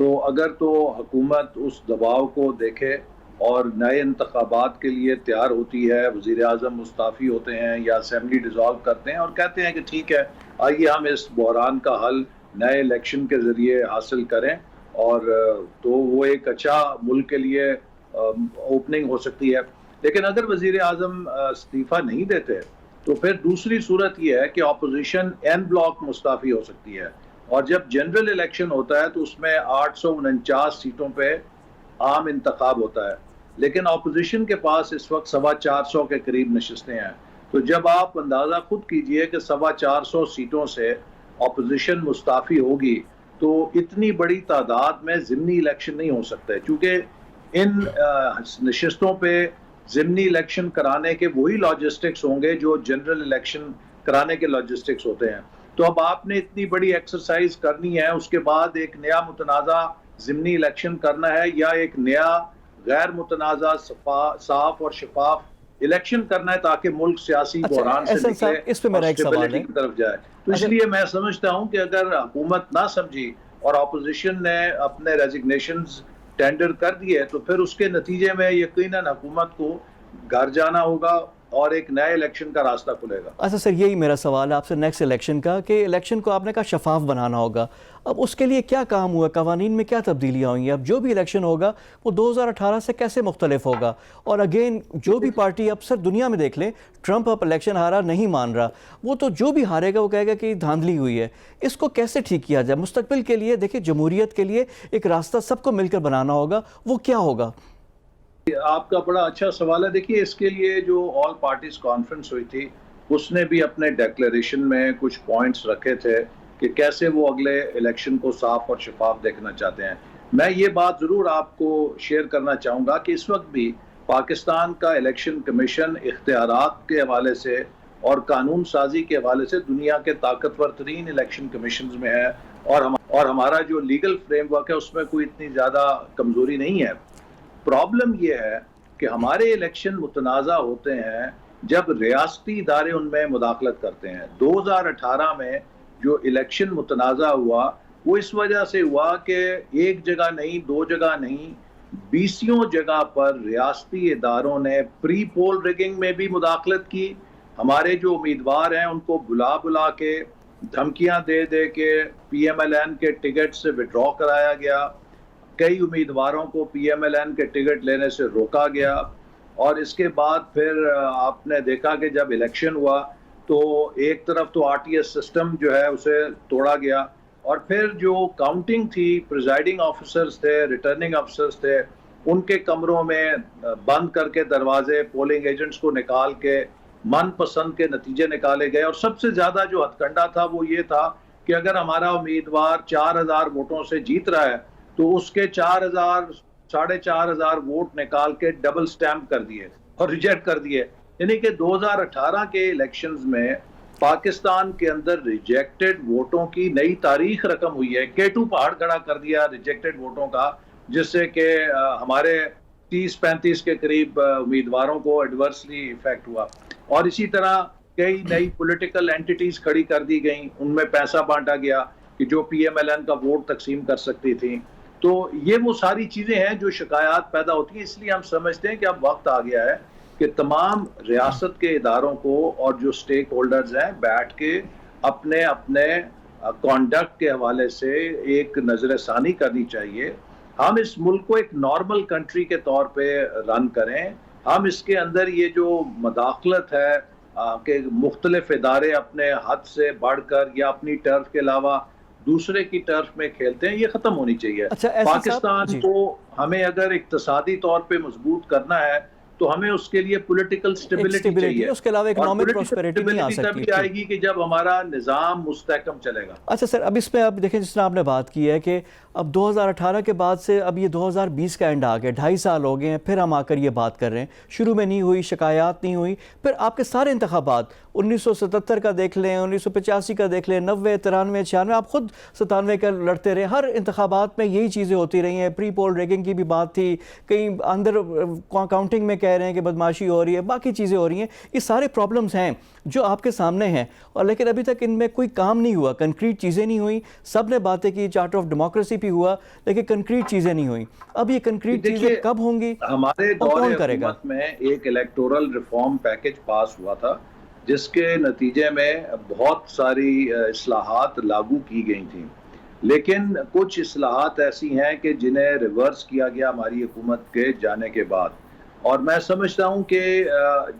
تو اگر تو حکومت اس دباؤ کو دیکھے اور نئے انتخابات کے لیے تیار ہوتی ہے، وزیر اعظم مستعفی ہوتے ہیں یا اسمبلی ڈیزالو کرتے ہیں اور کہتے ہیں کہ ٹھیک ہے آئیے ہم اس بحران کا حل نئے الیکشن کے ذریعے حاصل کریں، اور تو وہ ایک اچھا ملک کے لیے اوپننگ ہو سکتی ہے. لیکن اگر وزیر اعظم استعفیٰ نہیں دیتے تو پھر دوسری صورت یہ ہے کہ اپوزیشن این بلاک مستعفی ہو سکتی ہے، اور جب جنرل الیکشن ہوتا ہے تو اس میں 849 سیٹوں پہ عام انتخاب ہوتا ہے، لیکن اپوزیشن کے پاس اس وقت 450 کے قریب نشستیں ہیں. تو جب آپ اندازہ خود کیجئے کہ 450 سیٹوں سے اپوزیشن مستعفی ہوگی تو اتنی بڑی تعداد میں ضمنی الیکشن نہیں ہو سکتا ہے، کیونکہ ان نشستوں پہ ضمنی الیکشن کرانے کے وہی لاجسٹکس ہوں گے جو جنرل الیکشن کرانے کے لاجسٹکس ہوتے ہیں. تو اب آپ نے اتنی بڑی ایکسرسائز کرنی ہے، اس کے بعد ایک نیا متنازع ضمنی الیکشن کرنا ہے یا ایک نیا غیر متنازع صاف اور شفاف الیکشن کرنا ہے تاکہ ملک سیاسی بحران سے نکلے اس پہ میرا ایک سوال ہے کی طرف جائے. تو اس لیے میں سمجھتا ہوں کہ اگر حکومت نہ سمجھی اور اپوزیشن نے اپنے ریزگنیشنز ٹینڈر کر دیے تو پھر اس کے نتیجے میں یقیناً حکومت کو گھر جانا ہوگا اور ایک نئے الیکشن کا راستہ کھلے گا. اچھا سر، یہی میرا سوال ہے آپ سے نیکسٹ الیکشن کا، کہ الیکشن کو آپ نے کہا شفاف بنانا ہوگا. اب اس کے لیے کیا کام ہوا، قوانین میں کیا تبدیلیاں ہوئی ہیں؟ اب جو بھی الیکشن ہوگا وہ 2018 سے کیسے مختلف ہوگا؟ اور اگین جو بھی پارٹی، اب سر دنیا میں دیکھ لیں، ٹرمپ اب الیکشن ہارا نہیں مان رہا، وہ تو جو بھی ہارے گا وہ کہے گا کہ دھاندلی ہوئی ہے. اس کو کیسے ٹھیک کیا جائے مستقبل کے لیے؟ دیکھیں جمہوریت کے لیے ایک راستہ سب کو مل کر بنانا ہوگا، وہ کیا ہوگا؟ آپ کا بڑا اچھا سوال ہے. دیکھیے اس کے لیے جو آل پارٹیز کانفرنس ہوئی تھی اس نے بھی اپنے ڈیکلیریشن میں کچھ پوائنٹس رکھے تھے کہ کیسے وہ اگلے الیکشن کو صاف اور شفاف دیکھنا چاہتے ہیں. میں یہ بات ضرور آپ کو شیئر کرنا چاہوں گا کہ اس وقت بھی پاکستان کا الیکشن کمیشن اختیارات کے حوالے سے اور قانون سازی کے حوالے سے دنیا کے طاقتور ترین الیکشن کمیشنز میں ہے، اور ہمارا جو لیگل فریم ورک ہے اس میں کوئی اتنی زیادہ کمزوری نہیں ہے. پرابلم یہ ہے کہ ہمارے الیکشن متنازع ہوتے ہیں جب ریاستی ادارے ان میں مداخلت کرتے ہیں. 2018 میں جو الیکشن متنازع ہوا وہ اس وجہ سے ہوا کہ ایک جگہ نہیں، دو جگہ نہیں، 20 جگہ پر ریاستی اداروں نے پری پول ریگنگ میں بھی مداخلت کی. ہمارے جو امیدوار ہیں ان کو بلا کے دھمکیاں دے کے پی ایم ایل این کے ٹکٹ سے وڈرا کرایا گیا. کئی امیدواروں کو پی ایم ایل این کے ٹکٹ لینے سے روکا گیا، اور اس کے بعد پھر آپ نے دیکھا کہ جب الیکشن ہوا تو ایک طرف تو آر ٹی ایس سسٹم جو ہے اسے توڑا گیا، اور پھر جو کاؤنٹنگ تھی، پریزائڈنگ آفیسرز تھے، ریٹرننگ آفیسرز تھے، ان کے کمروں میں بند کر کے دروازے پولنگ ایجنٹس کو نکال کے من پسند کے نتیجے نکالے گئے. اور سب سے زیادہ جو ہتھ کنڈا تھا وہ یہ تھا کہ اگر ہمارا امیدوار 4000 ووٹوں سے جیت رہا ہے تو اس کے 4,000-4,500 ووٹ نکال کے ڈبل سٹیمپ کر دیے اور ریجیکٹ کر دیے. یعنی کہ 2018 کے الیکشنز میں پاکستان کے اندر ریجیکٹڈ ووٹوں کی نئی تاریخ رقم ہوئی ہے. K2 پہاڑ کھڑا کر دیا ریجیکٹڈ ووٹوں کا، جس سے کہ ہمارے 30-35 کے قریب امیدواروں کو ایڈورسلی ایفیکٹ ہوا. اور اسی طرح کئی نئی پولیٹیکل اینٹیٹیز کھڑی کر دی گئیں، ان میں پیسہ بانٹا گیا کہ جو پی ایم ایل این کا ووٹ تقسیم کر سکتی تھیں. تو یہ وہ ساری چیزیں ہیں جو شکایات پیدا ہوتی ہیں. اس لیے ہم سمجھتے ہیں کہ اب وقت آ گیا ہے کہ تمام ریاست کے اداروں کو اور جو سٹیک ہولڈرز ہیں بیٹھ کے اپنے کانڈکٹ کے حوالے سے ایک نظر ثانی کرنی چاہیے. ہم اس ملک کو ایک نارمل کنٹری کے طور پہ رن کریں. ہم اس کے اندر یہ جو مداخلت ہے کہ مختلف ادارے اپنے حد سے بڑھ کر یا اپنی ٹرف کے علاوہ دوسرے کی ٹرف میں کھیلتے ہیں، یہ ختم ہونی چاہیے. پاکستان کو ہمیں اگر اقتصادی طور پہ مضبوط کرنا ہے تو ہمیں اس کے لیے پولیٹیکل سٹیبلٹی چاہیے، اس کے علاوہ اکنامک پراسپیرٹی نہیں آ سکتی. تب آئے گی کہ جب ہمارا نظام مستحکم چلے گا. اچھا سر، اب اس میں اب دیکھیں جس طرح آپ نے بات کی ہے کہ اب 2018 کے بعد سے اب یہ 2020 کا اینڈ آ گیا، 2.5 سال ہو گئے ہیں، پھر ہم آ کر یہ بات کر رہے ہیں. شروع میں نہیں ہوئی، شکایات نہیں ہوئی، پھر آپ کے سارے انتخابات 1977 کا دیکھ لیں, 1985 کا دیکھ لیں, 90, 93, 96, آپ خود 97 کا لڑتے رہے. ہر انتخابات میں یہی چیزیں ہوتی رہی ہیں. پری پول ریگنگ کی بھی بات تھی, کہیں اندر کاؤنٹنگ میں کہہ رہے ہیں کہ بدماشی ہو رہی ہے, باقی چیزیں ہو رہی ہیں. یہ سارے پرابلمز ہیں جو آپ کے سامنے ہیں, اور لیکن ابھی تک ان میں کوئی کام نہیں ہوا, کنکریٹ چیزیں نہیں ہوئیں. سب نے باتیں کی, چارٹر آف ڈیموکریسی بھی ہوا, لیکن کنکریٹ چیزیں نہیں ہوئیں. اب یہ کنکریٹ چیزیں کب ہوں گی, ہمارے اور دور کون کرے گا؟ حکومت میں ایک الیکٹورل ریفارم پیکج پاس ہوا تھا جس کے نتیجے میں بہت ساری اصلاحات لاگو کی گئی تھیں, لیکن کچھ اصلاحات ایسی ہیں کہ جنہیں ریورس کیا گیا ہماری حکومت کے جانے کے بعد. اور میں سمجھتا ہوں کہ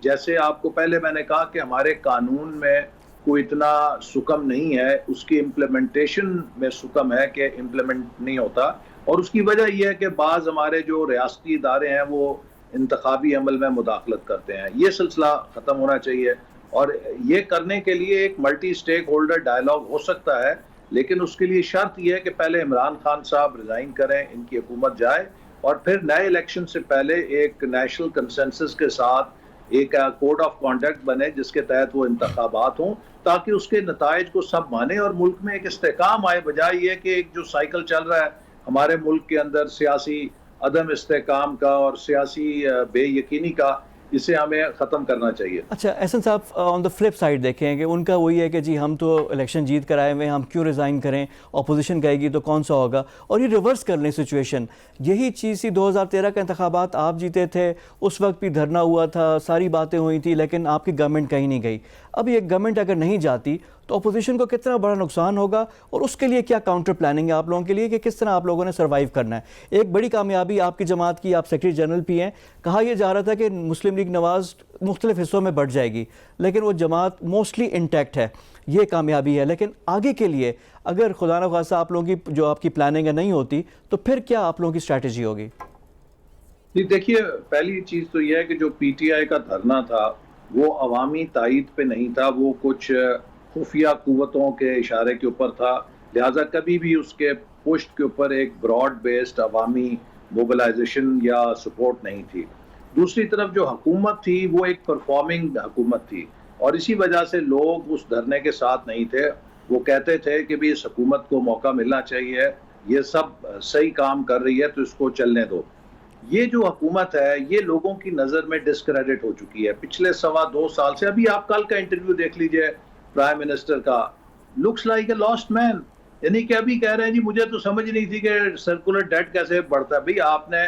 جیسے آپ کو پہلے میں نے کہا کہ ہمارے قانون میں کوئی اتنا سکم نہیں ہے, اس کی امپلیمنٹیشن میں سکم ہے کہ امپلیمنٹ نہیں ہوتا, اور اس کی وجہ یہ ہے کہ بعض ہمارے جو ریاستی ادارے ہیں وہ انتخابی عمل میں مداخلت کرتے ہیں. یہ سلسلہ ختم ہونا چاہیے, اور یہ کرنے کے لیے ایک ملٹی سٹیک ہولڈر ڈائیلاگ ہو سکتا ہے, لیکن اس کے لیے شرط یہ ہے کہ پہلے عمران خان صاحب ریزائن کریں, ان کی حکومت جائے, اور پھر نئے الیکشن سے پہلے ایک نیشنل کنسنسس کے ساتھ ایک کوڈ آف کانڈکٹ بنے جس کے تحت وہ انتخابات ہوں, تاکہ اس کے نتائج کو سب مانیں اور ملک میں ایک استحکام آئے, بجائے یہ کہ ایک جو سائیکل چل رہا ہے ہمارے ملک کے اندر سیاسی عدم استحکام کا اور سیاسی بے یقینی کا, اسے ہمیں ختم کرنا چاہیے. اچھا احسن صاحب, آن دا فلپ سائڈ دیکھیں کہ ان کا وہی ہے کہ جی ہم تو الیکشن جیت کر آئے ہوئے ہیں, ہم کیوں ریزائن کریں, اپوزیشن کہے گی تو کون سا ہوگا, اور یہ ریورس کر لیں سچویشن. یہی چیز تھی 2013 کا انتخابات, آپ جیتے تھے, اس وقت بھی دھرنا ہوا تھا, ساری باتیں ہوئی تھی, لیکن آپ کی گورنمنٹ کہیں نہیں گئی. اب یہ گورنمنٹ اگر نہیں جاتی تو اپوزیشن کو کتنا بڑا نقصان ہوگا, اور اس کے لیے کیا کاؤنٹر پلاننگ ہے آپ لوگوں کے لیے کہ کس طرح آپ لوگوں نے سروائیو کرنا ہے؟ ایک بڑی کامیابی آپ کی جماعت کی, آپ سیکرٹری جنرل بھی ہیں, کہا یہ جا رہا تھا کہ مسلم لیگ نواز مختلف حصوں میں بڑھ جائے گی, لیکن وہ جماعت موسٹلی انٹیکٹ ہے, یہ کامیابی ہے. لیکن آگے کے لیے اگر خدا نخواستہ آپ لوگوں کی جو آپ کی پلاننگ ہے نہیں ہوتی, تو پھر کیا آپ لوگوں کی اسٹریٹجی ہوگی؟ جی دیکھیے, پہلی چیز تو یہ ہے کہ جو پی ٹی آئی کا دھرنا تھا وہ عوامی تائید پہ نہیں تھا, وہ کچھ خفیہ قوتوں کے اشارے کے اوپر تھا, لہٰذا کبھی بھی اس کے پشت کے اوپر ایک براڈ بیسڈ عوامی موبلائزیشن یا سپورٹ نہیں تھی. دوسری طرف جو حکومت تھی وہ ایک پرفارمنگ حکومت تھی, اور اسی وجہ سے لوگ اس دھرنے کے ساتھ نہیں تھے. وہ کہتے تھے کہ بھی اس حکومت کو موقع ملنا چاہیے, یہ سب صحیح کام کر رہی ہے تو اس کو چلنے دو. یہ جو حکومت ہے یہ لوگوں کی نظر میں ڈسکریڈٹ ہو چکی ہے پچھلے 2.25 سال سے. ابھی آپ کل کا انٹرویو دیکھ لیجئے پرائم منسٹر کا, looks like a last main, یعنی کہ ابھی کہہ رہے ہیں جی مجھے تو سمجھ نہیں تھی کہ سرکولر ڈیٹ کیسے بڑھتا ہے. بھئی آپ نے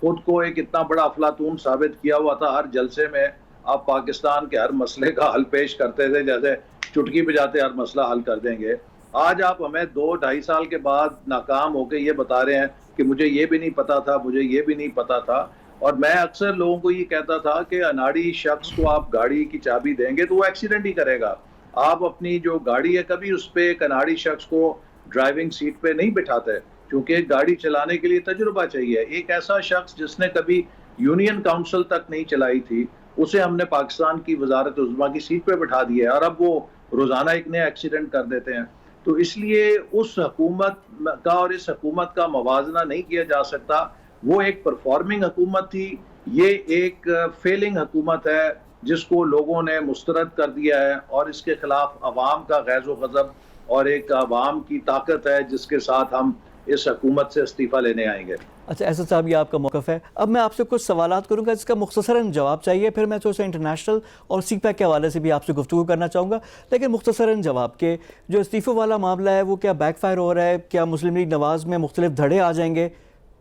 خود کو ایک اتنا بڑا افلاطون ثابت کیا ہوا تھا, ہر جلسے میں آپ پاکستان کے ہر مسئلے کا حل پیش کرتے تھے, جیسے چٹکی بجاتے ہر مسئلہ حل کر دیں گے. آج آپ ہمیں 2-2.5 سال کے بعد ناکام ہو کے یہ بتا رہے ہیں کہ مجھے یہ بھی نہیں پتا تھا, مجھے یہ بھی نہیں پتا تھا. اور میں اکثر لوگوں کو یہ کہتا تھا کہ اناڑی شخص کو آپ گاڑی کی چابی دیں گے تو وہ ایکسیڈنٹ ہی کرے گا. آپ اپنی جو گاڑی ہے کبھی اس پہ ایک اناڑی شخص کو ڈرائیونگ سیٹ پہ نہیں بٹھاتے, کیونکہ گاڑی چلانے کے لیے تجربہ چاہیے. ایک ایسا شخص جس نے کبھی یونین کاؤنسل تک نہیں چلائی تھی, اسے ہم نے پاکستان کی وزارت عظمیٰ کی سیٹ پہ بٹھا دیا ہے, اور اب وہ روزانہ ایک نیا ایکسیڈنٹ کر دیتے ہیں. تو اس لیے اس حکومت کا اور اس حکومت کا موازنہ نہیں کیا جا سکتا. وہ ایک پرفارمنگ حکومت تھی, یہ ایک فیلنگ حکومت ہے جس کو لوگوں نے مسترد کر دیا ہے, اور اس کے خلاف عوام کا غیظ و غضب اور ایک عوام کی طاقت ہے جس کے ساتھ ہم اس حکومت سے استعفیٰ لینے آئیں گے. اچھا احسن صاحب, یہ آپ کا موقف ہے. اب میں آپ سے کچھ سوالات کروں گا جس کا مختصراً جواب چاہیے, پھر میں تھوڑا سا انٹرنیشنل اور سی پیک کے حوالے سے بھی آپ سے گفتگو کرنا چاہوں گا. لیکن مختصراً جواب کہ جو استعفوں والا معاملہ ہے وہ کیا بیک فائر ہو رہا ہے, کیا مسلم لیگ نواز میں مختلف دھڑے آ جائیں گے,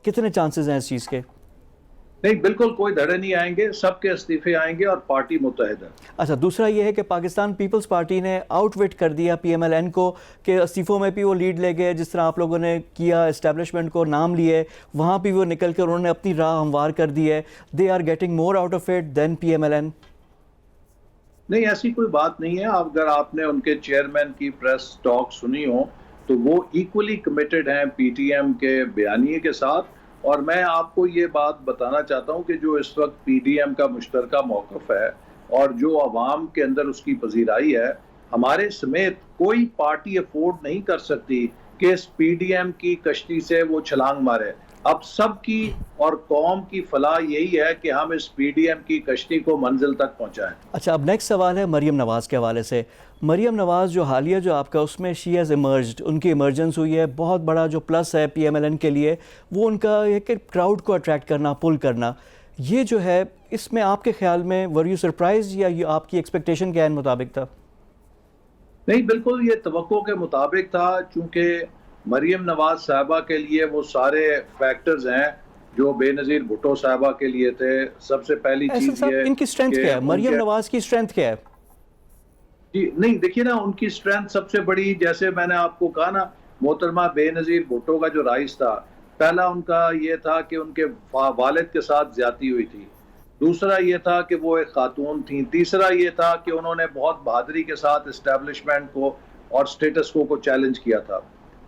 کتنے چانسز ہیں اس چیز کے؟ نہیں, بالکل کوئی دھڑے نہیں آئیں گے, سب کے استعفے آئیں گے اور پارٹی متحد ہے. اچھا, دوسرا یہ ہے کہ پاکستان پیپلز پارٹی نے آؤٹ وٹ کر دیا پی ایم ایل این کو کہ استعفوں میں بھی وہ لیڈ لے گئے, جس طرح آپ لوگوں نے کیا اسٹیبلشمنٹ کو نام لیے, وہاں بھی وہ نکل کر انہوں نے اپنی راہ ہموار کر دی ہے. They are getting more out of it than پی ایم ایل این. نہیں, ایسی کوئی بات نہیں ہے. اگر آپ نے ان کے چیئرمین کی پریس ٹاک سنی ہو تو وہ ایکولی کمیٹڈ ہیں پی ٹی ایم کے بیانیے کے ساتھ. اور میں آپ کو یہ بات بتانا چاہتا ہوں کہ جو اس وقت پی ڈی ایم کا مشترکہ موقف ہے اور جو عوام کے اندر اس کی پذیرائی ہے, ہمارے سمیت کوئی پارٹی افورڈ نہیں کر سکتی کہ اس پی ڈی ایم کی کشتی سے وہ چھلانگ مارے. اب سب کی اور قوم کی فلاح یہی ہے کہ ہم اس پی ڈی ایم کی کشتی کو منزل تک پہنچائیں۔ اچھا، اب نیکسٹ سوال ہے مریم نواز کے حوالے سے۔ مریم نواز جو حالیہ جو آپ کا اس میں شی ہیز ایمرجڈ، ان کی ایمرجنس ہوئی ہے، بہت بڑا جو پلس ہے پی ایم ایل این کے لیے وہ ان کا ہے کہ کراؤڈ کو اٹریکٹ کرنا، پل کرنا، یہ جو ہے اس میں آپ کے خیال میں ور یو سرپرائز یا یہ آپ کی ایکسپیکٹیشن کے مطابق تھا؟ نہیں، بالکل یہ توقع کے مطابق تھا، چونکہ مریم نواز صاحبہ کے لیے وہ سارے فیکٹرز ہیں جو بے نظیر بھٹو صاحبہ کے لیے تھے۔ سب سے پہلی احسن چیز صاحب، یہ ان کی اسٹرینتھ کہ کیا ہے؟ ان مریم کے نواز کی اسٹرینتھ کیا ہے؟ جی نہیں، دیکھیے نا، ان کی اسٹرینتھ سب سے بڑی، جیسے میں نے آپ کو کہا نا، محترمہ بے نظیر بھٹو کا جو رائز تھا، پہلا ان کا یہ تھا کہ ان کے والد کے ساتھ زیادتی ہوئی تھی، دوسرا یہ تھا کہ وہ ایک خاتون تھیں، تیسرا یہ تھا کہ انہوں نے بہت بہادری کے ساتھ اسٹیبلشمنٹ کو اور سٹیٹس کو چیلنج کیا تھا۔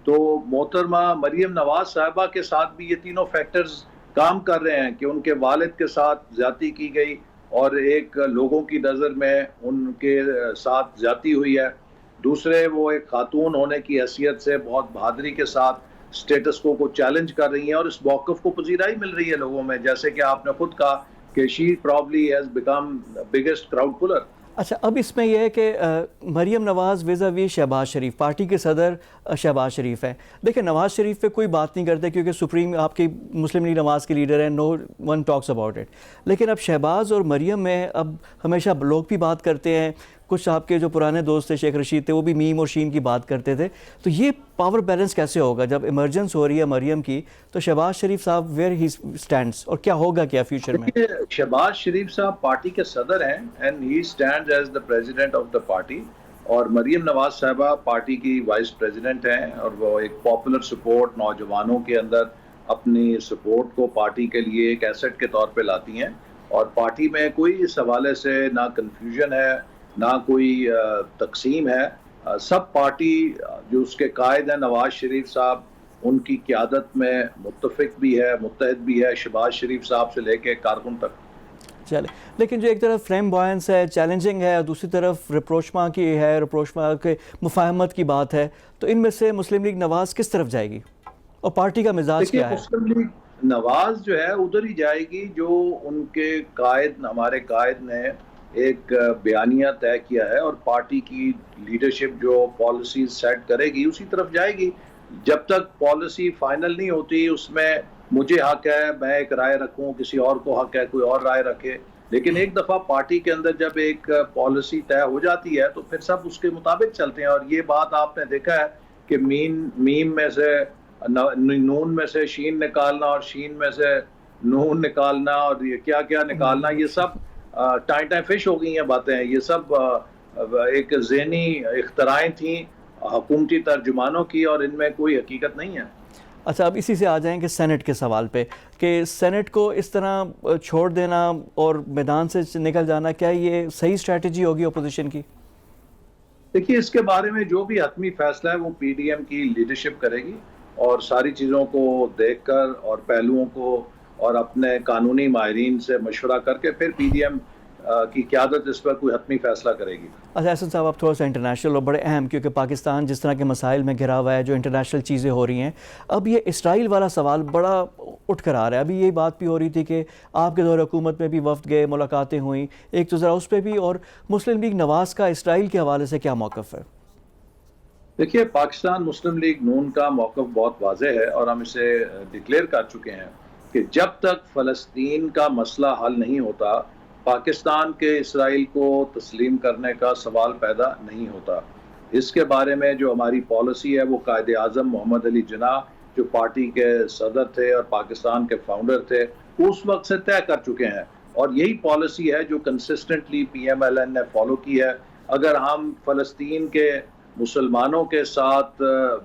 تو محترمہ مریم نواز صاحبہ کے ساتھ بھی یہ تینوں فیکٹرز کام کر رہے ہیں کہ ان کے والد کے ساتھ زیادتی کی گئی اور ایک لوگوں کی نظر میں ان کے ساتھ زیادتی ہوئی ہے، دوسرے وہ ایک خاتون ہونے کی حیثیت سے بہت بہادری کے ساتھ سٹیٹس کو چیلنج کر رہی ہیں اور اس موقف کو پذیرائی مل رہی ہے لوگوں میں، جیسے کہ آپ نے خود کہا کہ she probably has become biggest crowd puller. اچھا، اب اس میں یہ ہے کہ مریم نواز ویزاوی شہباز شریف، پارٹی کے صدر شہباز شریف ہیں۔ دیکھیں، نواز شریف پہ کوئی بات نہیں کرتے کیونکہ سپریم آپ کی مسلم لیگ نواز کے لیڈر ہیں، نو ون ٹاکس اباؤٹ اٹ، لیکن اب شہباز اور مریم میں اب ہمیشہ لوگ بھی بات کرتے ہیں، کچھ آپ کے جو پرانے دوست تھے شیخ رشید تھے وہ بھی میم اور شین کی بات کرتے تھے، تو یہ پاور بیلنس کیسے ہوگا جب ایمرجنس ہو رہی ہے مریم کی؟ تو شہباز شریف صاحب ویئر ہی اسٹینڈس اور کیا ہوگا کیا فیوچر میں؟ شہباز شریف صاحب پارٹی کے صدر ہیں and he stands as the president of the party, اور مریم نواز صاحبہ پارٹی کی وائس پریزیڈنٹ ہیں، اور وہ ایک پاپولر سپورٹ نوجوانوں کے اندر اپنی سپورٹ کو پارٹی کے لیے ایک ایسٹ کے طور پہ لاتی ہیں، اور پارٹی میں کوئی اس حوالے سے نہ کنفیوژن ہے نہ کوئی تقسیم ہے۔ سب پارٹی جو اس کے قائد ہیں نواز شریف صاحب، ان کی قیادت میں متفق بھی ہے، متحد بھی ہے، شہباز شریف صاحب سے لے کے کارکن تک۔ چلے، لیکن جو ایک طرف فلیم بوائنس ہے، چیلنجنگ ہے، اور دوسری طرف رپروچما کی ہے، رپروچما کے مفاہمت کی بات ہے، تو ان میں سے مسلم لیگ نواز کس طرف جائے گی اور پارٹی کا مزاج کیا ہے؟ مسلم لیگ نواز جو ہے ادھر ہی جائے گی جو ان کے قائد، ہمارے قائد نے ایک بیانیہ طے کیا ہے، اور پارٹی کی لیڈرشپ جو پالیسیز سیٹ کرے گی اسی طرف جائے گی۔ جب تک پالیسی فائنل نہیں ہوتی اس میں مجھے حق ہے میں ایک رائے رکھوں، کسی اور کو حق ہے کوئی اور رائے رکھے، لیکن ایک دفعہ پارٹی کے اندر جب ایک پالیسی طے ہو جاتی ہے تو پھر سب اس کے مطابق چلتے ہیں۔ اور یہ بات آپ نے دیکھا ہے کہ میم میں سے نون میں سے شین نکالنا اور شین میں سے نون نکالنا اور یہ کیا کیا نکالنا، یہ سب ٹائم فش ہو گئی ہیں باتیں، یہ سب ایک ذہنی اختراعیں تھیں حکومتی ترجمانوں کی، اور ان میں کوئی حقیقت نہیں ہے۔ اچھا، اب اسی سے آ جائیں کہ سینٹ کے سوال پہ، کہ سینٹ کو اس طرح چھوڑ دینا اور میدان سے نکل جانا، کیا یہ صحیح اسٹریٹجی ہوگی اپوزیشن کی؟ دیکھیے، اس کے بارے میں جو بھی حتمی فیصلہ ہے وہ پی ڈی ایم کی لیڈرشپ کرے گی، اور ساری چیزوں کو دیکھ کر اور پہلوؤں کو اور اپنے قانونی ماہرین سے مشورہ کر کے پھر پی ڈی ایم کی قیادت اس پر کوئی حتمی فیصلہ کرے گی۔ اچھا احسن صاحب، اب تھوڑا سا انٹرنیشنل اور بڑے اہم، کیونکہ پاکستان جس طرح کے مسائل میں گھرا ہوا ہے، جو انٹرنیشنل چیزیں ہو رہی ہیں، اب یہ اسرائیل والا سوال بڑا اٹھ کر آ رہا ہے۔ ابھی یہی بات بھی ہو رہی تھی کہ آپ کے دور حکومت میں بھی وفد گئے، ملاقاتیں ہوئیں، ایک تو ذرا اس پہ بھی، اور مسلم لیگ نواز کا اسرائیل کے حوالے سے کیا موقف ہے؟ دیکھیے، پاکستان مسلم لیگ نون کا موقف بہت واضح ہے اور ہم اسے ڈکلیئر کر چکے ہیں کہ جب تک فلسطین کا مسئلہ حل نہیں ہوتا پاکستان کے اسرائیل کو تسلیم کرنے کا سوال پیدا نہیں ہوتا۔ اس کے بارے میں جو ہماری پالیسی ہے وہ قائد اعظم محمد علی جناح جو پارٹی کے صدر تھے اور پاکستان کے فاؤنڈر تھے اس وقت سے طے کر چکے ہیں، اور یہی پالیسی ہے جو کنسسٹنٹلی پی ایم ایل این نے فالو کی ہے۔ اگر ہم فلسطین کے مسلمانوں کے ساتھ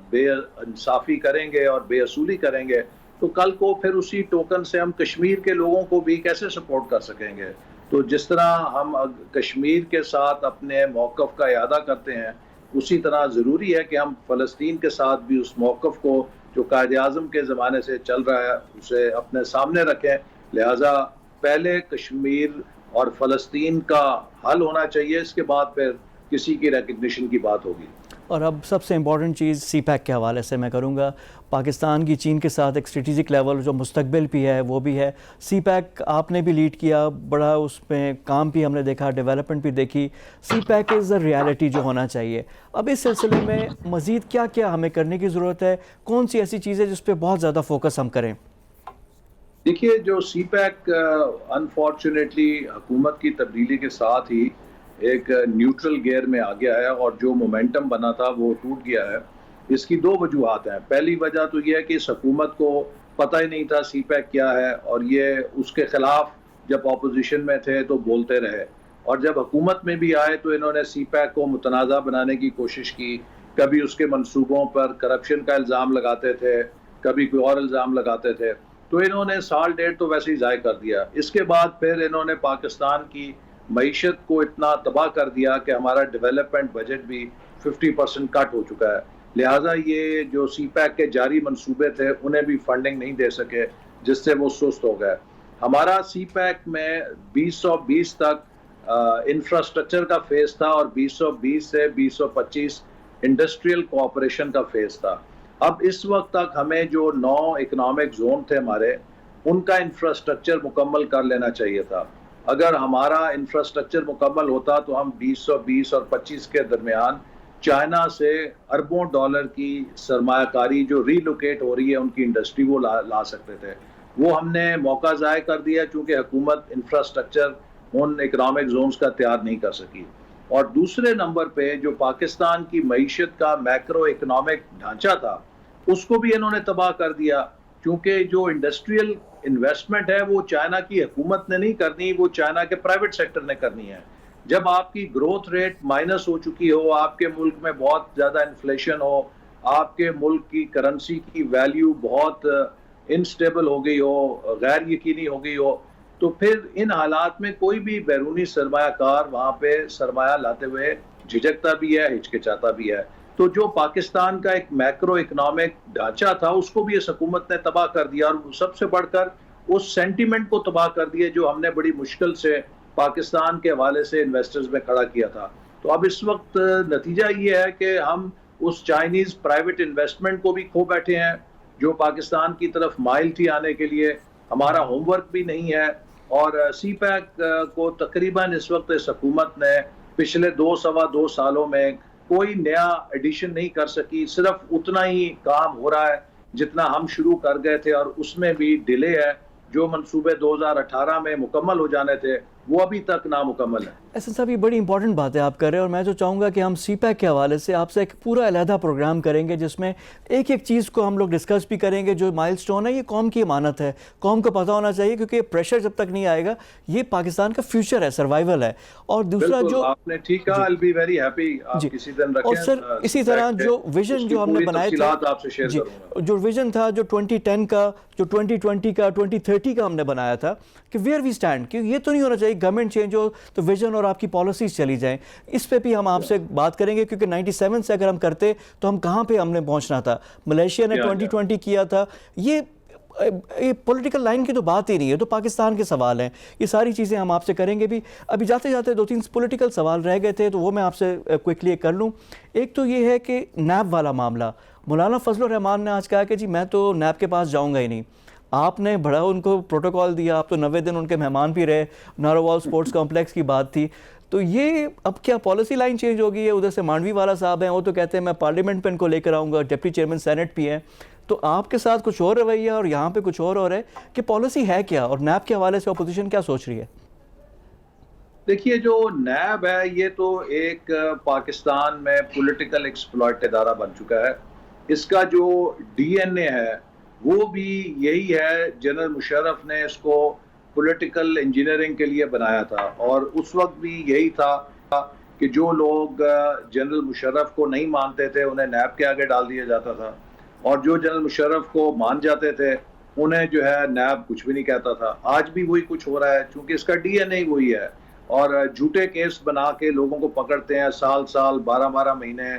بے انصافی کریں گے اور بے اصولی کریں گے تو کل کو پھر اسی ٹوکن سے ہم کشمیر کے لوگوں کو بھی کیسے سپورٹ کر سکیں گے؟ تو جس طرح ہم کشمیر کے ساتھ اپنے موقف کا اعادہ کرتے ہیں اسی طرح ضروری ہے کہ ہم فلسطین کے ساتھ بھی اس موقف کو جو قائد اعظم کے زمانے سے چل رہا ہے اسے اپنے سامنے رکھیں۔ لہٰذا پہلے کشمیر اور فلسطین کا حل ہونا چاہیے، اس کے بعد پھر کسی کی ریکگنیشن کی بات ہوگی۔ اور اب سب سے امپورٹنٹ چیز سی پیک کے حوالے سے میں کروں گا. پاکستان کی چین کے ساتھ ایک اسٹریٹجک لیول جو مستقبل بھی ہے وہ بھی ہے. سی پیک آپ نے بھی لیڈ کیا, بڑا اس میں کام بھی ہم نے دیکھا, ڈیولپمنٹ بھی دیکھی. سی پیک از اے ریالٹی جو ہونا چاہیے. اب اس سلسلے میں مزید کیا کیا ہمیں کرنے کی ضرورت ہے, کون سی ایسی چیزیں جس پہ بہت زیادہ فوکس ہم کریں؟ دیکھیے جو سی پیک انفارچونیٹلی حکومت کی تبدیلی کے ساتھ ہی ایک نیوٹرل گیئر میں آ گیا ہے, اور جو مومنٹم بنا تھا وہ ٹوٹ گیا ہے. اس کی دو وجوہات ہیں. پہلی وجہ تو یہ ہے کہ اس حکومت کو پتہ ہی نہیں تھا سی پیک کیا ہے, اور یہ اس کے خلاف جب اپوزیشن میں تھے تو بولتے رہے, اور جب حکومت میں بھی آئے تو انہوں نے سی پیک کو متنازع بنانے کی کوشش کی. کبھی اس کے منصوبوں پر کرپشن کا الزام لگاتے تھے, کبھی کوئی اور الزام لگاتے تھے. تو انہوں نے سال ڈیڑھ تو ویسے ہی ضائع کر دیا. اس کے بعد پھر انہوں نے پاکستان کی معیشت کو اتنا تباہ کر دیا کہ ہمارا ڈیولپمنٹ بجٹ بھی 50% کٹ ہو چکا ہے. لہٰذا یہ جو سی پیک کے جاری منصوبے تھے انہیں بھی فنڈنگ نہیں دے سکے, جس سے وہ سست ہو گئے. ہمارا سی پیک میں 2020 تک انفراسٹرکچر کا فیز تھا, اور 2020 سے 2025 انڈسٹریل کوآپریشن کا فیز تھا. اب اس وقت تک ہمیں جو 9 اکنامک زون تھے ہمارے, ان کا انفراسٹرکچر مکمل کر لینا چاہیے تھا. اگر ہمارا انفراسٹرکچر مکمل ہوتا تو ہم 2020 اور 25 کے درمیان چائنا سے اربوں ڈالر کی سرمایہ کاری جو ری لوکیٹ ہو رہی ہے ان کی انڈسٹری وہ لا سکتے تھے. وہ ہم نے موقع ضائع کر دیا چونکہ حکومت انفراسٹرکچر ان اکنامک زونز کا تیار نہیں کر سکی. اور دوسرے نمبر پہ جو پاکستان کی معیشت کا میکرو اکنامک ڈھانچہ تھا اس کو بھی انہوں نے تباہ کر دیا, کیونکہ جو انڈسٹریل انویسٹمنٹ ہے وہ چائنا کی حکومت نے نہیں کرنی, وہ چائنا کے پرائیویٹ سیکٹر نے کرنی ہے. جب آپ کی گروتھ ریٹ مائنس ہو چکی ہو, آپ کے ملک میں بہت زیادہ انفلیشن ہو, آپ کے ملک کی کرنسی کی ویلیو بہت انسٹیبل ہو گئی ہو, غیر یقینی ہو گئی ہو, تو پھر ان حالات میں کوئی بھی بیرونی سرمایہ کار وہاں پہ سرمایہ لاتے ہوئے جھجکتا بھی ہے, ہچکچاتا بھی ہے. تو جو پاکستان کا ایک میکرو اکنامک ڈھانچہ تھا اس کو بھی اس حکومت نے تباہ کر دیا, اور سب سے بڑھ کر اس سینٹیمنٹ کو تباہ کر دیا جو ہم نے بڑی مشکل سے پاکستان کے حوالے سے انویسٹرز میں کھڑا کیا تھا. تو اب اس وقت نتیجہ یہ ہے کہ ہم اس چائنیز پرائیویٹ انویسٹمنٹ کو بھی کھو بیٹھے ہیں جو پاکستان کی طرف مائل تھی آنے کے لیے. ہمارا ہوم ورک بھی نہیں ہے, اور سی پیک کو تقریباً اس وقت اس حکومت نے پچھلے 2 سالوں میں کوئی نیا ایڈیشن نہیں کر سکی. صرف اتنا ہی کام ہو رہا ہے جتنا ہم شروع کر گئے تھے, اور اس میں بھی ڈیلے ہے. جو منصوبے 2018 میں مکمل ہو جانے تھے وہ ابھی تک نامکمل ہے. احسن صاحب یہ بڑی امپورٹنٹ بات ہے آپ کر رہے ہیں, اور میں جو چاہوں گا کہ ہم سی پیک کے حوالے سے آپ سے ایک پورا علیحدہ پروگرام کریں گے جس میں ایک ایک چیز کو ہم لوگ ڈسکس بھی کریں گے. جو مائل سٹون ہے یہ قوم کی امانت ہے, قوم کو پتہ ہونا چاہیے, کیونکہ پریشر جب تک نہیں آئے گا یہ پاکستان کا فیوچر ہے, سروائیول ہے. اور دوسرا جو آپ نے ٹھیک کہا, I'll be very happy, آپ کسی دن رکھیں. اور سر اسی طرح جو ویژن جو ہم نے بنائے تھے, آپ سے شیئر کروں گا. جو ویژن تھا جو 2010 کا, جو 2020 کا, 2030 کا ہم نے بنایا تھا کہ ویئر وی اسٹینڈ, کہ یہ تو نہیں ہونا چاہیے گورنمنٹ چینج ہو تو ویژن اور آپ کی پالیسیز چلی جائیں. اس پہ بھی ہم آپ سے بات کریں گے, کیونکہ 97 سے اگر ہم کرتے تو ہم کہاں پہ ہم نے پہنچنا تھا. ملیشیا نے 2020 کیا تھا. یہ پولیٹیکل لائن کی تو بات ہی نہیں ہے, تو پاکستان کے سوال ہیں. یہ ساری چیزیں ہم آپ سے کریں گے بھی. ابھی جاتے جاتے 2-3 پولیٹیکل سوال رہ گئے تھے تو وہ میں آپ سے کوئکلی کر لوں. ایک تو یہ ہے کہ نیب والا معاملہ, مولانا فضل الرحمان نے آج کہا کہ جی میں تو نیب کے پاس جاؤں گا ہی نہیں. آپ نے بڑا ان کو پروٹوکال دیا, آپ تو 90 دن ان کے مہمان بھی رہے, نارووال سپورٹس کمپلیکس کی بات تھی. تو یہ اب کیا پالیسی لائن چینج ہو گئی ہے؟ ادھر سے مانڈوی والا صاحب ہیں, وہ تو کہتے ہیں میں پارلیمنٹ پہ ان کو لے کر آؤں گا, ڈپٹی چیئرمین سینٹ بھی ہیں. تو آپ کے ساتھ کچھ اور رویہ اور یہاں پہ کچھ اور ہے کہ پالیسی ہے کیا, اور نیب کے حوالے سے اپوزیشن کیا سوچ رہی ہے؟ دیکھیے جو نیب ہے یہ تو ایک پاکستان میں پولیٹیکل ایکسپلائٹ ادارہ بن چکا ہے. اس کا جو ڈی این اے ہے وہ بھی یہی ہے. جنرل مشرف نے اس کو پولیٹیکل انجینئرنگ کے لیے بنایا تھا, اور اس وقت بھی یہی تھا کہ جو لوگ جنرل مشرف کو نہیں مانتے تھے انہیں نیب کے آگے ڈال دیا جاتا تھا, اور جو جنرل مشرف کو مان جاتے تھے انہیں جو ہے نیب کچھ بھی نہیں کہتا تھا. آج بھی وہی کچھ ہو رہا ہے چونکہ اس کا ڈی این اے وہی ہے, اور جھوٹے کیس بنا کے لوگوں کو پکڑتے ہیں. سال 12 مہینے,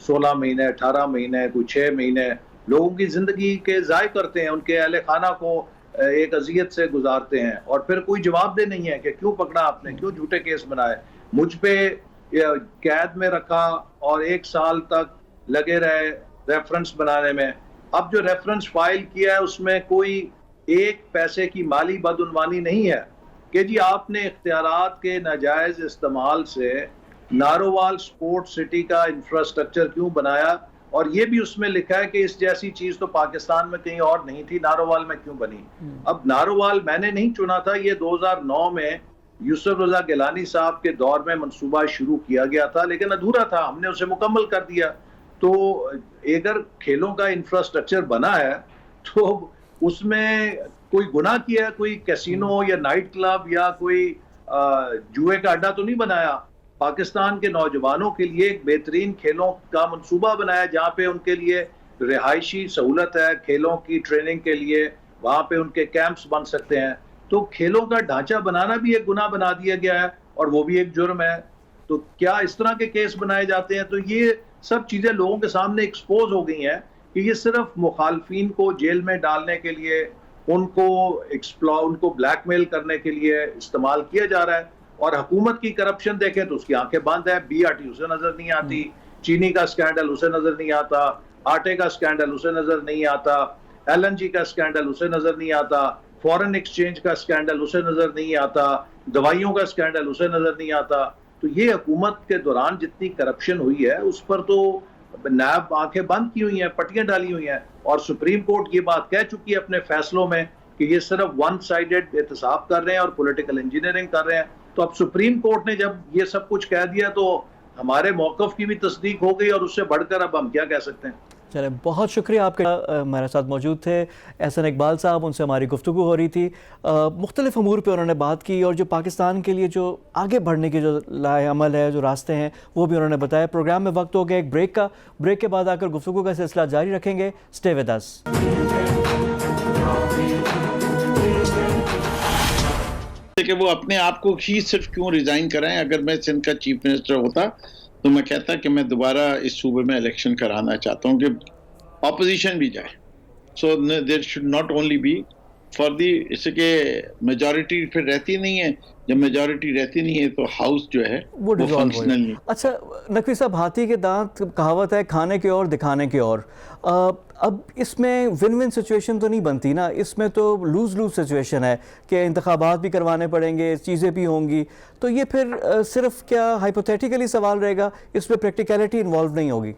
16 مہینے, 18 مہینے, کوئی 6 مہینے لوگوں کی زندگی کے ضائع کرتے ہیں, ان کے اہل خانہ کو ایک اذیت سے گزارتے ہیں, اور پھر کوئی جواب دہ نہیں ہے کہ کیوں پکڑا آپ نے, کیوں جھوٹے کیس بنائے. مجھ پہ قید میں رکھا اور 1 سال تک لگے رہے ریفرنس بنانے میں. اب جو ریفرنس فائل کیا ہے اس میں کوئی 1 پیسے کی مالی بدعنوانی نہیں ہے کہ جی آپ نے اختیارات کے ناجائز استعمال سے نارووال سپورٹ سٹی کا انفراسٹرکچر کیوں بنایا, اور یہ بھی اس میں لکھا ہے کہ اس جیسی چیز تو پاکستان میں کہیں اور نہیں تھی, نارووال میں کیوں بنی. اب نارووال میں نے نہیں چنا تھا, یہ 2009 میں یوسف رضا گیلانی صاحب کے دور میں منصوبہ شروع کیا گیا تھا, لیکن ادھورا تھا, ہم نے اسے مکمل کر دیا. تو اگر کھیلوں کا انفراسٹرکچر بنا ہے تو اس میں کوئی گناہ کیا ہے, کوئی کیسینو یا نائٹ کلب یا کوئی جوئے کا اڈا تو نہیں بنایا. پاکستان کے نوجوانوں کے لیے ایک بہترین کھیلوں کا منصوبہ بنایا جہاں پہ ان کے لیے رہائشی سہولت ہے, کھیلوں کی ٹریننگ کے لیے وہاں پہ ان کے کیمپس بن سکتے ہیں. تو کھیلوں کا ڈھانچہ بنانا بھی ایک گناہ بنا دیا گیا ہے اور وہ بھی ایک جرم ہے. تو کیا اس طرح کے کیس بنائے جاتے ہیں؟ تو یہ سب چیزیں لوگوں کے سامنے ایکسپوز ہو گئی ہیں کہ یہ صرف مخالفین کو جیل میں ڈالنے کے لیے, ان کو بلیک میل کرنے کے لیے استعمال کیا جا رہا ہے. اور حکومت کی کرپشن دیکھیں تو اس کی آنکھیں بند ہے. بی آر ٹی اسے نظر نہیں آتی, چینی کا سکینڈل اسے نظر نہیں آتا, آٹے کا سکینڈل اسے نظر نہیں آتا, ایل این جی کا سکینڈل اسے نظر نہیں آتا, فورن ایکسچینج کا سکینڈل اسے نظر نہیں آتا, دوائیوں کا سکینڈل اسے نظر نہیں آتا. تو یہ حکومت کے دوران جتنی کرپشن ہوئی ہے اس پر تو نیب آنکھیں بند کی ہوئی ہیں, پٹیاں ڈالی ہوئی ہیں, اور سپریم کورٹ یہ بات کہہ چکی ہے اپنے فیصلوں میں کہ یہ صرف ون سائیڈڈ احتساب کر رہے ہیں اور پولیٹیکل انجینئرنگ کر رہے ہیں. تو اب سپریم کورٹ نے جب یہ سب کچھ کہہ دیا تو ہمارے موقف کی بھی تصدیق ہو گئی, اور اس سے بڑھ کر اب ہم کیا کہہ سکتے ہیں. چلیں, بہت شکریہ آپ کے ہمارے ساتھ موجود تھے احسن اقبال صاحب, ان سے ہماری گفتگو ہو رہی تھی. مختلف امور پہ انہوں نے بات کی اور جو پاکستان کے لیے جو آگے بڑھنے کے جو لائے عمل ہے, جو راستے ہیں, وہ بھی انہوں نے بتایا. پروگرام میں وقت ہو گیا ایک بریک کا. بریک کے بعد آ کر گفتگو کا سلسلہ جاری رکھیں گے. Stay with us. کہ وہ اپنے آپ کو ہی صرف کیوں ریزائن کرائیں. اگر میں سندھ کا چیف منسٹر ہوتا تو میں کہتا کہ میں دوبارہ اس صوبے میں الیکشن کرانا چاہتا ہوں کہ اپوزیشن بھی جائے. So there should not only be for the, اس کہ میجورٹی پھر رہتی نہیں ہے. جب میجورٹی رہتی نہیں ہے تو ہاؤس جو ہے وہ فنکشنل نہیں. اچھا نقوی صاحب, ہاتھی کے دانت کہاوت ہے, کھانے کے اور دکھانے کے اور. اب اس میں ون ون سچویشن تو نہیں بنتی نا, اس میں تو لوز لوز سچویشن ہے کہ انتخابات بھی کروانے پڑیں گے, چیزیں بھی ہوں گی. تو یہ پھر صرف کیا ہائپوتھیٹیکلی سوال رہے گا, اس میں پریکٹیکلٹی انوالو نہیں ہوگی؟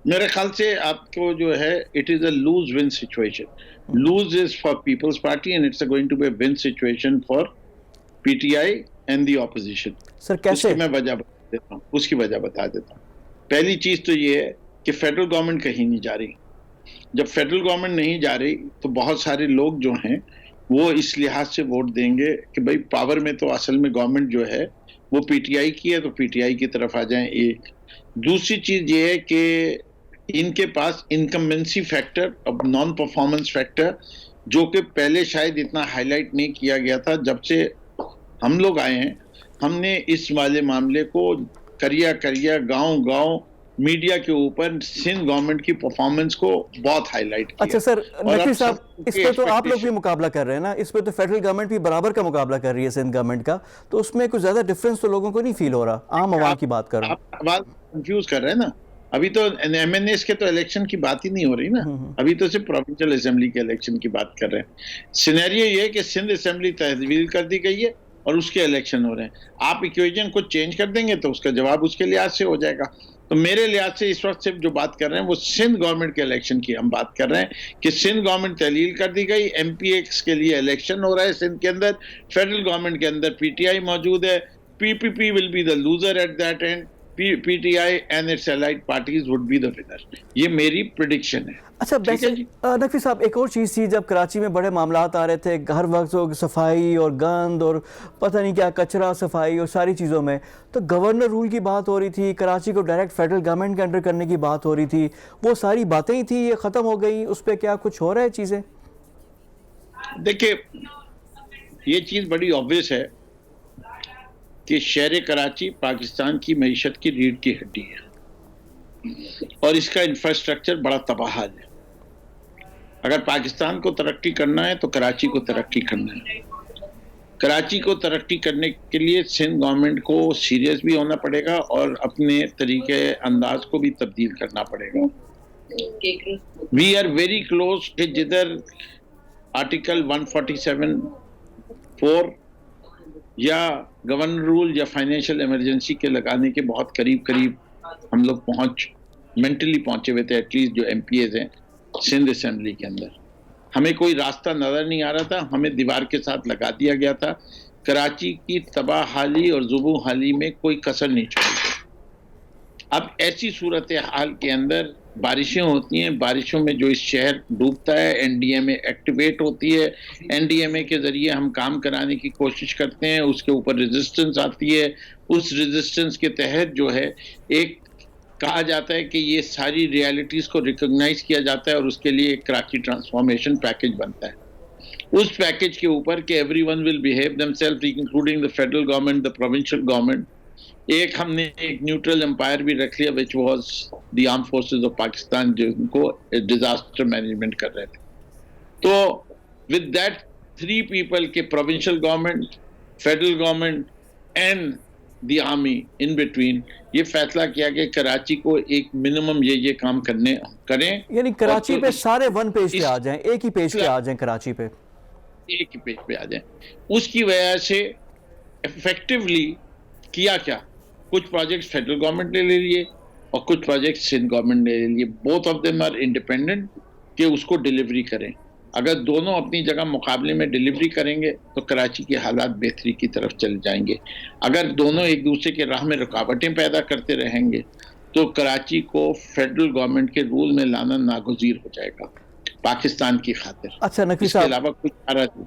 میرے خیال سے آپ کو جو ہے it is a lose win situation. Lose is for Peoples Party and it's going to be a win situation for P T I and the opposition. Sir کیسے؟ میں وجہ بتا دیتا ہوں, اس کی وجہ بتا دیتا ہوں. پہلی چیز تو یہ ہے کہ فیڈرل گورنمنٹ کہیں نہیں جا رہی. جب فیڈرل گورنمنٹ نہیں جا رہی تو بہت سارے لوگ جو ہیں وہ اس لحاظ سے ووٹ دیں گے کہ بھائی پاور میں تو اصل میں گورنمنٹ جو ہے وہ پی ٹی آئی کی ہے, تو پی ٹی آئی کی طرف آ جائیں. ایک دوسری چیز یہ ہے کہ ان کے پاس انکمبنسی فیکٹر, اب نان پرفارمنس فیکٹر, جو کہ پہلے شاید اتنا ہائی لائٹ نہیں کیا گیا تھا. جب سے ہم لوگ آئے ہیں ہم نے اس والے معاملے کو کریا گاؤں میڈیا کے اوپر سندھ گورنمنٹ کی پرفارمنس کو بہت ہائی لائٹ کیا. اچھا سر نقوی صاحب, اس پہ تو آپ لوگ بھی مقابلہ کر رہے ہیں نا, اس پہ تو فیڈرل گورنمنٹ بھی برابر کا مقابلہ کر رہی ہے سندھ گورنمنٹ کا, تو اس میں کچھ زیادہ ڈفرینس تو لوگوں کو نہیں فیل ہو رہا. عام عوام کی بات کر رہا ہوں. آپ بات کنفیوز کر رہے ہیں نا. ابھی تو ایم این ایس کے تو الیکشن کی بات ہی نہیں ہو رہی نا, ابھی تو صرف پروونشل اسمبلی کے الیکشن کی بات کر رہے ہیں. سینیریو یہ ہے کہ سندھ اسمبلی تحویل کر دی گئی ہے اور اس کے الیکشن ہو رہے ہیں. آپ ایکویژن کو چینج کر دیں گے تو اس کا جواب اس کے لحاظ سے ہو جائے گا. تو میرے لحاظ سے اس وقت صرف جو بات کر رہے ہیں وہ سندھ گورنمنٹ کے الیکشن کی ہم بات کر رہے ہیں کہ سندھ گورنمنٹ تحلیل کر دی گئی, ایم پی ایکس کے لیے الیکشن ہو رہا ہے سندھ کے اندر, فیڈرل گورنمنٹ کے اندر پی ٹی آئی موجود ہے, P P P will be the loser at that end, P T I and its allied parties would be the winner. یہ میری پریڈکشن ہے. اچھا نقوی صاحب, ایک اور چیز تھی, جب کراچی میں بڑے معاملات آ رہے تھے ہر وقت, صفائی اور گند اور پتہ نہیں کیا کچرا صفائی اور ساری چیزوں میں, تو گورنر رول کی بات ہو رہی تھی, کراچی کو ڈائریکٹ فیڈرل گورنمنٹ کے انڈر کرنے کی بات ہو رہی تھی. وہ ساری باتیں ہی تھیں, یہ ختم ہو گئی, اس پہ کیا کچھ ہو رہا ہے چیزیں؟ دیکھیں یہ چیز بڑی obvious ہے کہ شہر کراچی پاکستان کی معیشت کی ریڑھ کی ہڈی ہے اور اس کا انفراسٹرکچر بڑا تباہ حال ہے. اگر پاکستان کو ترقی کرنا ہے تو کراچی کو ترقی کرنا ہے. کراچی کو ترقی کرنے کے لیے سندھ گورنمنٹ کو سیریس بھی ہونا پڑے گا اور اپنے طریقے انداز کو بھی تبدیل کرنا پڑے گا. وی آر ویری کلوز کہ جدھر آرٹیکل 147(4) یا گورنر رول یا فائنینشیل ایمرجنسی کے لگانے کے بہت قریب ہم لوگ مینٹلی پہنچے ہوئے تھے، ایٹ لیسٹ جو ایم پی ایز ہیں سندھ اسمبلی کے اندر. ہمیں کوئی راستہ نظر نہیں آ رہا تھا، ہمیں دیوار کے ساتھ لگا دیا گیا تھا. کراچی کی تباہ حالی اور زبوں حالی میں کوئی کسر نہیں چھوڑی. اب ایسی صورتحال کے اندر بارشیں ہوتی ہیں، بارشوں میں جو اس شہر ڈوبتا ہے، این ڈی ایم اے ایکٹیویٹ ہوتی ہے، این ڈی ایم اے کے ذریعے ہم کام کرانے کی کوشش کرتے ہیں، اس کے اوپر ریزسٹنس آتی ہے. اس ریزسٹنس کے تحت جو ہے ایک کہا جاتا ہے کہ یہ ساری ریالٹیز کو ریکگنائز کیا جاتا ہے اور اس کے لیے ایک کراچی ٹرانسفارمیشن پیکج بنتا ہے. اس پیکج کے اوپر کہ every one will behave them self including the federal government, the provincial government. ہم نے ایک نیوٹرل امپائر بھی رکھ لیا which was the arm forces of Pakistan, جن کو ڈیزاسٹر مینجمنٹ کر رہے تھے. تو ود دیٹ 3 پیپل کے provincial government, federal government and the army in between یہ فیصلہ کیا کہ کراچی کو ایک منیمم یہ کام کریں. یعنی کراچی پہ سارے ون پیج پہ آ جائیں، ایک ہی پیج پہ آ جائیں، کراچی پہ ایک ہی پیج پہ آ جائیں. اس کی وجہ سے افیکٹولی کیا کچھ پروجیکٹس فیڈرل گورنمنٹ نے لے لیے اور کچھ پروجیکٹس سندھ گورنمنٹ نے لے لیے. Both of them are independent کہ اس کو ڈیلیوری کریں. اگر دونوں اپنی جگہ مقابلے میں ڈیلیوری کریں گے تو کراچی کے حالات بہتری کی طرف چل جائیں گے. اگر دونوں ایک دوسرے کے راہ میں رکاوٹیں پیدا کرتے رہیں گے تو کراچی کو فیڈرل گورنمنٹ کے رول میں لانا ناگزیر ہو جائے گا پاکستان کی خاطر. اچھا نقوی اس کے صاحب، علاوہ کچھ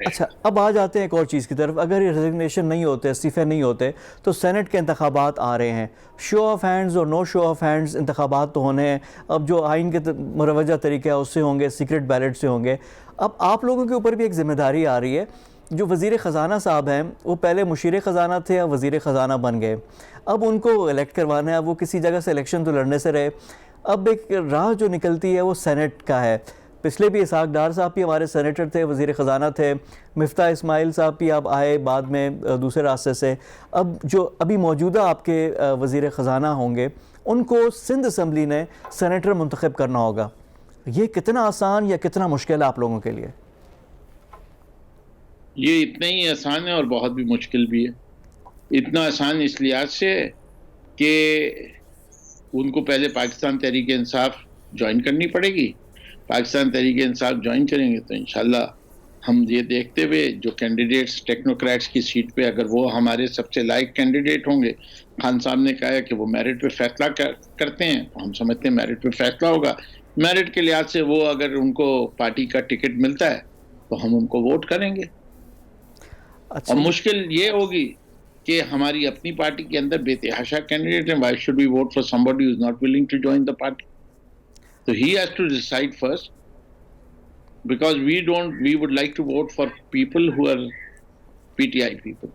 اچھا اب آ جاتے ہیں ایک اور چیز کی طرف. اگر یہ ریزگنیشن نہیں ہوتے، استعفے نہیں ہوتے، تو سینٹ کے انتخابات آ رہے ہیں. شو آف ہینڈز اور نو شو آف ہینڈز انتخابات تو ہونے ہیں. اب جو آئین کے مروجہ طریقہ ہے اس سے ہوں گے، سیکرٹ بیلٹ سے ہوں گے. اب آپ لوگوں کے اوپر بھی ایک ذمہ داری آ رہی ہے. جو وزیر خزانہ صاحب ہیں وہ پہلے مشیر خزانہ تھے، اب وزیر خزانہ بن گئے. اب ان کو الیکٹ کروانا ہے. اب وہ کسی جگہ سے الیکشن تو لڑنے سے رہے. اب ایک راہ جو نکلتی ہے وہ سینٹ کا ہے. پچھلے بھی اسحاق ڈار صاحب بھی ہمارے سینیٹر تھے، وزیر خزانہ تھے. مفتاح اسماعیل صاحب بھی اب آئے بعد میں دوسرے راستے سے. اب جو ابھی موجودہ آپ کے وزیر خزانہ ہوں گے ان کو سندھ اسمبلی نے سینیٹر منتخب کرنا ہوگا. یہ کتنا آسان یا کتنا مشکل ہے آپ لوگوں کے لیے؟ یہ اتنا ہی آسان ہے اور بہت بھی مشکل بھی ہے. اتنا آسان اس لحاظ سے کہ ان کو پہلے پاکستان تحریک انصاف جوائن کرنی پڑے گی. پاکستان تحریک انصاف جوائن کریں گے تو انشاءاللہ ہم یہ دیکھتے ہوئے جو کینڈیڈیٹس ٹیکنوکریٹس کی سیٹ پہ اگر وہ ہمارے سب سے لائق کینڈیڈیٹ ہوں گے، خان صاحب نے کہا ہے کہ وہ میرٹ پہ فیصلہ کرتے ہیں، تو ہم سمجھتے ہیں میرٹ پہ فیصلہ ہوگا. میرٹ کے لحاظ سے وہ اگر ان کو پارٹی کا ٹکٹ ملتا ہے تو ہم ان کو ووٹ کریں گے. اور مشکل یہ ہوگی کہ ہماری اپنی پارٹی کے اندر بے تحاشا کینڈیڈیٹ ہیں. Why should we vote for somebody who is not willing to join the party? So he has to decide first, because we would like to vote for people who are PTI people.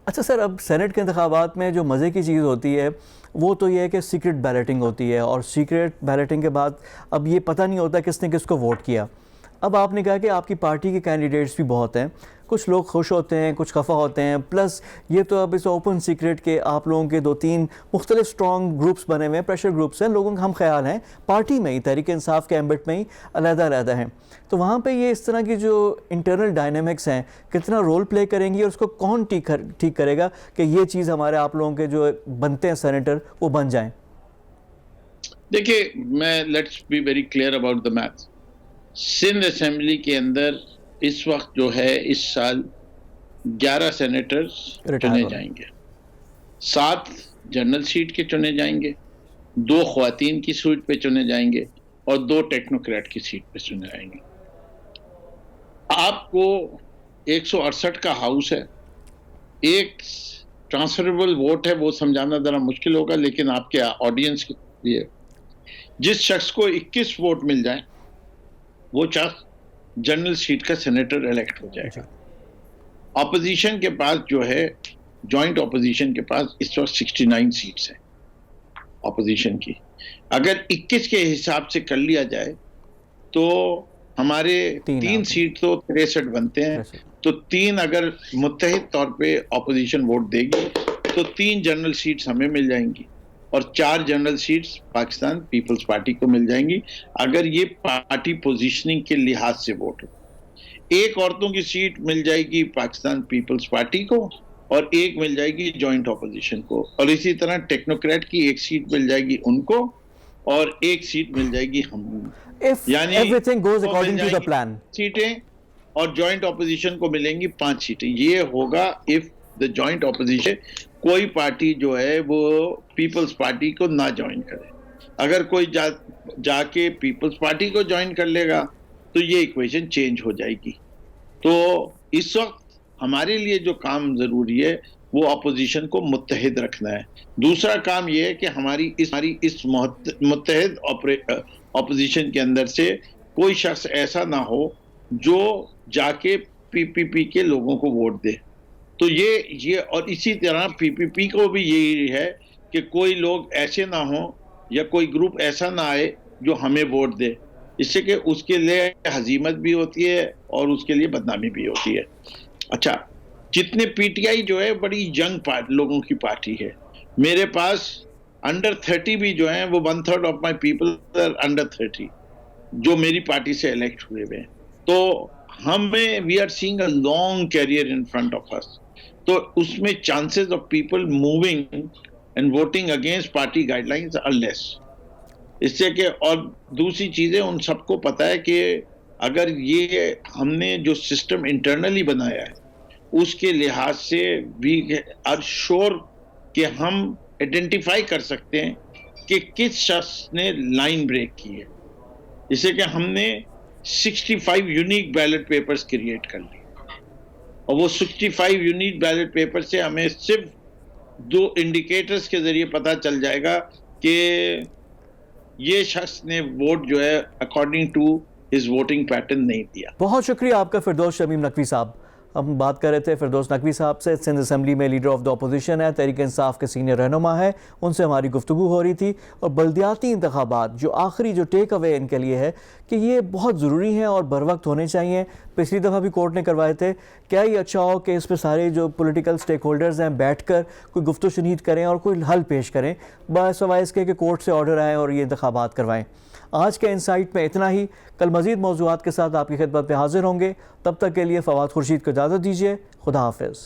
اچھا سر، اب Saint کے انتخابات میں جو مزے کی چیز ہوتی ہے وہ تو یہ ہے کہ سیکرٹ بیلٹنگ ہوتی ہے، اور سیکرٹ بیلٹنگ کے بعد اب یہ پتہ نہیں ہوتا کس نے کس کو ووٹ کیا. اب آپ نے کہا کہ آپ کی پارٹی کے کینڈیڈیٹس بھی بہت ہیں، کچھ لوگ خوش ہوتے ہیں، کچھ خفا ہوتے ہیں. پلس یہ تو اب اس اوپن سیکرٹ کے آپ لوگوں کے 2-3 مختلف سٹرونگ گروپس بنے ہوئے ہیں، پریشر گروپس ہیں. لوگوں کا ہم خیال ہیں پارٹی میں ہی، تحریک انصاف کے ایمبٹ میں ہی علیحدہ ہیں. تو وہاں پہ یہ اس طرح کی جو انٹرنل ڈائنامکس ہیں کتنا رول پلے کریں گی، اور اس کو کون ٹھیک کرے گا کہ یہ چیز ہمارے آپ لوگوں کے جو بنتے ہیں سینیٹر وہ بن جائیں؟ دیکھیے، میں let's be very clear about the math. Sindh assembly کے اندر اس وقت جو ہے اس سال 11 سینیٹرز چنے جائیں گے. 7 جنرل سیٹ کے چنے جائیں گے، 2 خواتین کی سیٹ پہ چنے جائیں گے اور 2 ٹیکنوکریٹ کی سیٹ پہ چنے جائیں گے. آپ کو 168 کا ہاؤس ہے، ایک ٹرانسفریبل ووٹ ہے، وہ سمجھانا ذرا مشکل ہوگا، لیکن آپ کے آڈینس کے لیے جس شخص کو 21 ووٹ مل جائیں وہ شخص جنرل سیٹ کا سینیٹر الیکٹ ہو جائے گا. اپوزیشن کے پاس جو ہے، جوائنٹ اپوزیشن کے پاس اس وقت 69 سیٹس ہیں اپوزیشن کی. اگر 21 کے حساب سے کر لیا جائے تو ہمارے تین 3 آپ سیٹ تو 63 بنتے ہیں، تو 3 اگر متحد طور پہ اپوزیشن ووٹ دے گی تو 3 جنرل سیٹس ہمیں مل جائیں گی اور 4 جنرل سیٹس پاکستان پیپلز پارٹی کو مل جائیں گی اگر یہ پارٹی پوزیشننگ کے لحاظ سے ووٹ ہو۔ ایک عورتوں کی سیٹ مل جائے گی پاکستان پیپلز پارٹی کو اور ایک مل جائے گی جوائنٹ اپوزیشن کو، اور اسی طرح ٹیکنوکریٹ کی ایک سیٹ مل جائے گی ان کو اور ایک سیٹ مل جائے گی ہم، If everything goes according to the plan. سیٹیں، اور جوائنٹ اپوزیشن کو ملیں گی 5 سیٹیں۔ یہ ہوگا if the joint opposition، کوئی پارٹی جو ہے وہ پیپلز پارٹی کو نہ جوائن کرے۔ اگر کوئی جا کے پیپلز پارٹی کو جوائن کر لے گا تو یہ ایکویشن چینج ہو جائے گی۔ تو اس وقت ہمارے لیے جو کام ضروری ہے وہ اپوزیشن کو متحد رکھنا ہے۔ دوسرا کام یہ ہے کہ ہماری اس متحد اپوزیشن کے اندر سے کوئی شخص ایسا نہ ہو جو جا کے پی پی پی کے لوگوں کو ووٹ دے۔ تو یہ اور اسی طرح پی پی پی کو بھی یہی ہے کہ کوئی لوگ ایسے نہ ہوں یا کوئی گروپ ایسا نہ آئے جو ہمیں ووٹ دے، اس سے کہ اس کے لیے ہزیمت بھی ہوتی ہے اور اس کے لیے بدنامی بھی ہوتی ہے۔ اچھا، جتنے پی ٹی آئی جو ہے بڑی ینگ لوگوں کی پارٹی ہے، میرے پاس انڈر 30 بھی جو ہیں وہ 1/3 آف مائی پیپل انڈر 30 جو میری پارٹی سے الیکٹ ہوئے ہوئے ہیں۔ تو ہمیں we are seeing a long career in front of اس، تو اس میں chances of people moving and voting against party guidelines are less. اس سے کہ اور دوسری چیزیں ان سب کو پتہ ہے کہ اگر یہ ہم نے جو سسٹم انٹرنلی بنایا ہے اس کے لحاظ سے وی آر شور کہ ہم آئیڈینٹیفائی کر سکتے ہیں کہ کس شخص نے لائن بریک کی ہے۔ جیسے کہ ہم نے 65 یونیک بیلٹ پیپرز کریٹ کر لی اور وہ 65 یونیک بیلٹ پیپر سے ہمیں صرف 2 انڈیکیٹرز کے ذریعے پتہ چل جائے گا کہ یہ شخص نے ووٹ جو ہے according to his voting pattern نہیں دیا۔ بہت شکریہ آپ کا فردوس شمیم نقوی صاحب۔ ہم بات کر رہے تھے فردوس نقوی صاحب سے، سندھ اسمبلی میں لیڈر آف دا اپوزیشن ہے، تحریک انصاف کے سینئر رہنما ہے، ان سے ہماری گفتگو ہو رہی تھی۔ اور بلدیاتی انتخابات جو آخری جو ٹیک اوے ان کے لیے ہے کہ یہ بہت ضروری ہیں اور بر وقت ہونے چاہیے۔ پچھلی دفعہ بھی کورٹ نے کروائے تھے، کیا یہ اچھا ہو کہ اس پہ سارے جو پولیٹیکل سٹیک ہولڈرز ہیں بیٹھ کر کوئی گفت و شنید کریں اور کوئی حل پیش کریں بسوائے اس کے کہ کورٹ سے آرڈر آئیں اور یہ انتخابات کروائیں۔ آج کے انسائٹ میں اتنا ہی، کل مزید موضوعات کے ساتھ آپ کی خدمت میں حاضر ہوں گے۔ تب تک کے لیے فواد خورشید کو اجازت دیجیے، خدا حافظ۔